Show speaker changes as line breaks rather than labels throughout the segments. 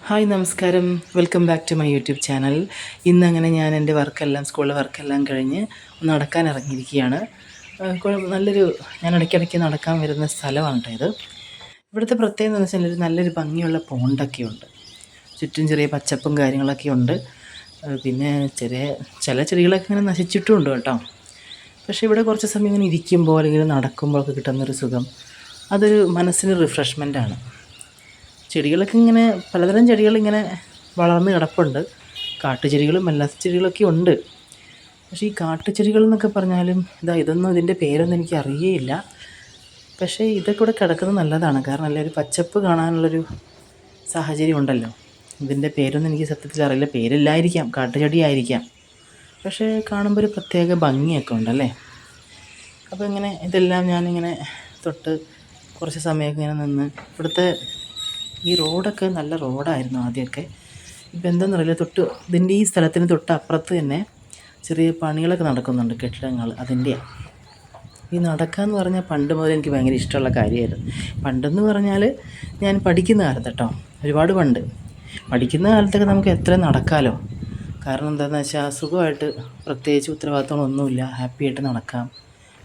Hi നമസ്കാരം, welcome back to my YouTube channel. ഇന്നങ്ങനെ ഞാൻ എൻ്റെ സ്കൂളിലെ വർക്കെല്ലാം കഴിഞ്ഞ് നടക്കാൻ ഇറങ്ങിയിരിക്കുകയാണ്. ഞാൻ ഇടയ്ക്കിടയ്ക്ക് നടക്കാൻ വരുന്ന സ്ഥലമാണ് കേട്ടോ ഇത്. ഇവിടുത്തെ പ്രത്യേകത എന്ന് വെച്ചാൽ നല്ലൊരു ഭംഗിയുള്ള പോണ്ടൊക്കെ ഉണ്ട്. ചുറ്റും ചെറിയ പച്ചപ്പും കാര്യങ്ങളൊക്കെ ഉണ്ട്. പിന്നെ ചില ചെടികളൊക്കെ ഇങ്ങനെ നശിച്ചിട്ടും ഉണ്ട് കേട്ടോ. പക്ഷേ ഇവിടെ കുറച്ച് സമയം ഇങ്ങനെ ഇരിക്കുമ്പോൾ അല്ലെങ്കിൽ നടക്കുമ്പോഴൊക്കെ കിട്ടുന്നൊരു സുഖം, അതൊരു മനസ്സിന് റിഫ്രഷ്മെൻറ്റാണ്. ചെടികളൊക്കെ ഇങ്ങനെ പലതരം ചെടികളിങ്ങനെ വളർന്ന് കിടപ്പുണ്ട്. കാട്ടുചെടികളും അല്ലാത്ത ചെടികളൊക്കെ ഉണ്ട്. പക്ഷേ ഈ കാട്ടുചെടികൾ എന്നൊക്കെ പറഞ്ഞാലും ഇതിൻ്റെ പേരൊന്നും എനിക്ക് അറിയേയില്ല. പക്ഷേ ഇതൊക്കെ ഇവിടെ കിടക്കുന്നത് നല്ലതാണ്. കാരണം ഒരു പച്ചപ്പ് കാണാനുള്ളൊരു സാഹചര്യം ഉണ്ടല്ലോ. ഇതിൻ്റെ പേരൊന്നും എനിക്ക് സത്യത്തിൽ അറിയില്ല. പേരില്ലായിരിക്കാം, കാട്ടുചെടിയായിരിക്കാം. പക്ഷേ കാണുമ്പോൾ ഒരു പ്രത്യേക ഭംഗിയൊക്കെ ഉണ്ടല്ലേ. അപ്പോൾ ഇതെല്ലാം ഞാനിങ്ങനെ തൊട്ട് കുറച്ച് സമയമൊക്കെ ഇങ്ങനെ നിന്ന്. ഇവിടുത്തെ ഈ റോഡൊക്കെ നല്ല റോഡായിരുന്നു ആദ്യമൊക്കെ. ഇപ്പം എന്താണെന്നറിയില്ല, ഇതിൻ്റെ ഈ സ്ഥലത്തിന് തൊട്ടപ്പുറത്ത് തന്നെ ചെറിയ പണികളൊക്കെ നടക്കുന്നുണ്ട്, കെട്ടിടങ്ങൾ. അതിൻ്റെയാണ് ഈ നടക്കാമെന്ന് പറഞ്ഞാൽ പണ്ട് മുതൽ എനിക്ക് ഭയങ്കര ഇഷ്ടമുള്ള കാര്യമായിരുന്നു. പണ്ടെന്ന് പറഞ്ഞാൽ ഞാൻ പഠിക്കുന്ന കാലത്ത് കേട്ടോ, ഒരുപാട് പണ്ട് പഠിക്കുന്ന കാലത്തൊക്കെ നമുക്ക് എത്ര നടക്കാമല്ലോ. കാരണം എന്താണെന്ന് വെച്ചാൽ സുഖമായിട്ട് പ്രത്യേകിച്ച് ഉത്തരവാദിത്തങ്ങളൊന്നുമില്ല, ഹാപ്പി ആയിട്ട് നടക്കാം.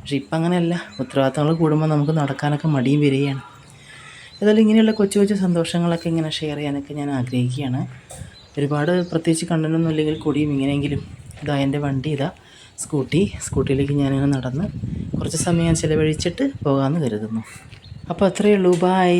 പക്ഷേ ഇപ്പം അങ്ങനെയല്ല. ഉത്തരവാദിത്തങ്ങൾ കൂടുമ്പോൾ നമുക്ക് നടക്കാനൊക്കെ മടിയും വരികയാണ്. ഏതായാലും ഇങ്ങനെയുള്ള കൊച്ചു കൊച്ചു സന്തോഷങ്ങളൊക്കെ ഇങ്ങനെ ഷെയർ ചെയ്യാനൊക്കെ ഞാൻ ആഗ്രഹിക്കുകയാണ്. ഒരുപാട് പ്രത്യേകിച്ച് കണ്ടൻറ്റൊന്നും ഇല്ലെങ്കിൽ കൂടിയും ഇങ്ങനെയെങ്കിലും എൻ്റെ വണ്ടി സ്കൂട്ടിയിലേക്ക് ഞാനിങ്ങനെ നടന്ന് കുറച്ച് സമയം ചിലവഴിച്ചിട്ട് പോകാമെന്ന് കരുതുന്നു. അപ്പോൾ അത്രയേ ഉള്ളൂ. ബായ്.